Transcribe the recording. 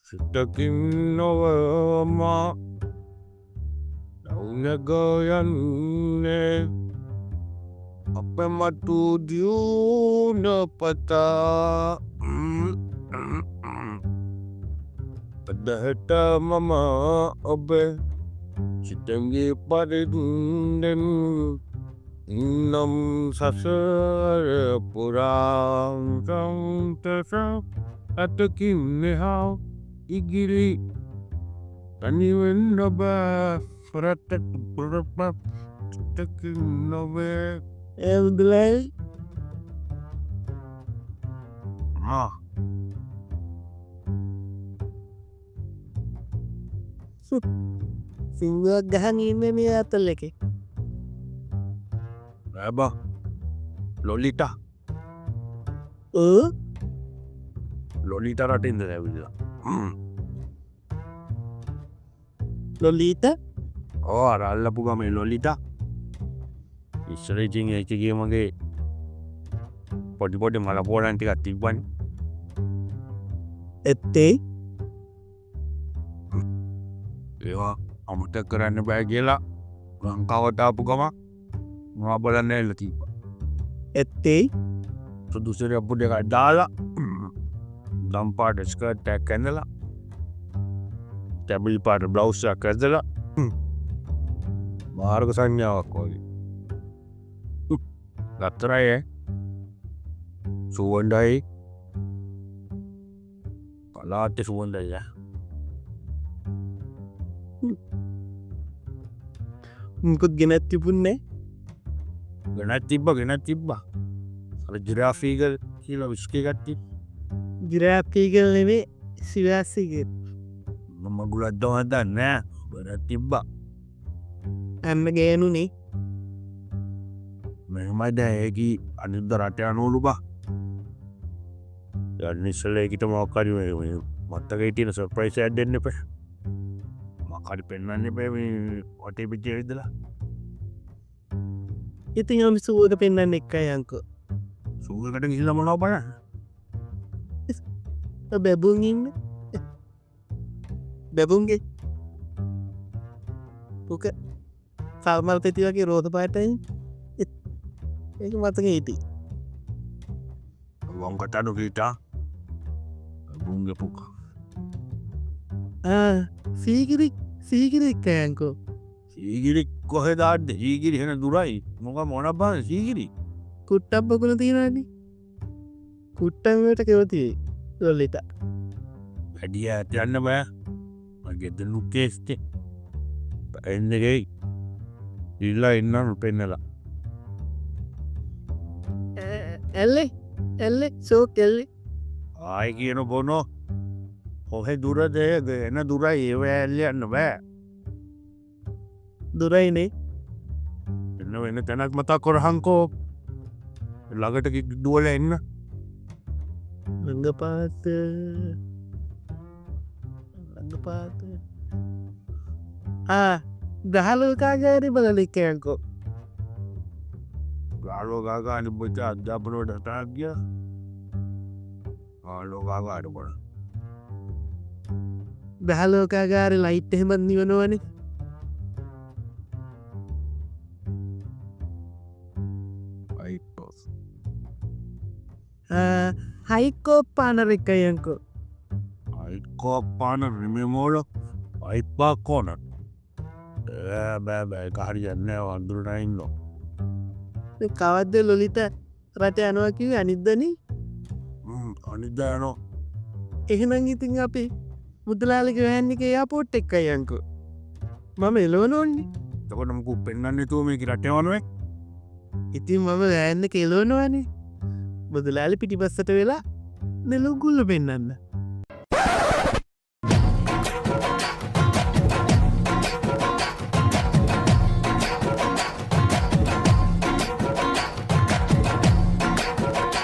සිතකින් නොවම නවුනගයන්නේ අප මතු දියුණ පතා පදහට මම ඔබ සිතගේ පරිදුන්දෙන් නම් සසර පුරාංකන්තස ඇතකින් මෙහා ඉගිරි තනිවෙන් ඔබ පරත්තක් පුරපත් සිතකින් නොවේ එවුදුලයි සිංහක් ගහන් ඉන්න මේ අතල් එක රැබ ලොලිට ලොලිට රටින්ද ඇවිලා ලොල්ලීත ඕ අරල්ලපු ගමේ ලොලිට ඉස්සරචින් ඒචගේ මගේ පොඩිපොඩි මල පෝලන්ටිකත් තිබ්බන් එත්තේ ඒවා අමට කරන්න බෑ කියලා ලංකාවටාපු ගම මා බලන්න එල්ල තිීප එත්තේ සුදුසර අපපුට එකයි දාලා දම්පාට ස්කට් ටැක් ඇඳලා තැබිලි පාට බ්ලව්සක් ඇදලා මාර්ග සංඥාවක් වගේ ගත්තරයි සුවන්ඩයි කලාත්‍ය සුවන්දය මුකුත් ගෙනැත් තිබුන්නේ ගෙනත් තිබ්බ ගෙනත් තිබ්බා ජිරාෆීගල් කියල විස්්කේ ගත්ති ගිරාපීගල් නෙවේ සිවාසිගෙත් මම ගුලත්දව දන්න බරත් තිබ්බා ඇම්ම ගෑනුනේ මෙමයි දැයකි අනිද රටය අනෝලු බා යනිස්සල්ලේකිට මොක්කරි මත්තක ඉටියන සර්ප්‍රයිස් ඇඩ්ඩෙන්න්න පේ මකරි පෙන්න්න පැ ඔටේ පිච්චේ විදලා ඉතින් යම සුවක පෙන්න්න එක්ක යංකෝ සූකට ගිහිල මොනව පන බැබුන් ඉන්න බැබුන්ගේ පුක සල්මල් පෙති වගේ රෝධ පාටයි ඒක මතක හිටි වංකටඩු කීටා බුන්ග පුක සීගිරි සීගිරික්කයංකෝ සීගිරි කොහෙදාට සීගිරි හෙන දුරයි මොක මොන බාන සීගිරි කුට්ටබ්බකුණ තියෙනන්නේ කුට්ටමට කෙවතියි ලොල්ලිට වැඩිය ඇතියන්න බෑ මගෙද නුකේස්ටේ එන්නගෙයි ඉල්ලා එන්නනු පෙන්නලා ඇල්ලෙ ඇල්ලෙ සෝ කෙල්ලෙ ආය කියන බොනෝ හොහෙ දුරදයද එන දුරයි ඒව ඇල්ලයන්න බෑ දුරයිනේ එන්න වෙන්න තැනක් මතා කොරහංකෝ ළඟට දුවල එන්න ළඟ පාත දහලෝකාගාරි බලලික්කයන්කෝ ගාලෝගාගානි බච අධ්‍යාපනෝට ටාගිය ආලෝගාගාට බොන දහලෝකාගාරි ලයිට් එහෙමත් නිවනවනේ අයිපෝස් හයිකෝපානරෙක්කයංකෝ අයිකෝපාන රිමමෝල අයිපා කෝනට බෑබෑ කාරි යන්න වන්දුරනයින්ලෝ කවද්ද ලොලිත රට යනුවකිව අනිද්දන අනිදයනෝ එහෙනම් ඉතින් අපි මුදලාලික වැෑන්නික යා පෝට් එක්ක යංකු මම එලෝනොන්නේ තකොටමකු පෙන්න්න තුවමකි රටයවනුවේ ඉතින් මම වැෑන්න කෙලෝනවනේ මුදලාලි පිටිපස්සට වෙලා නෙලු ගුල්ල පෙන්න්න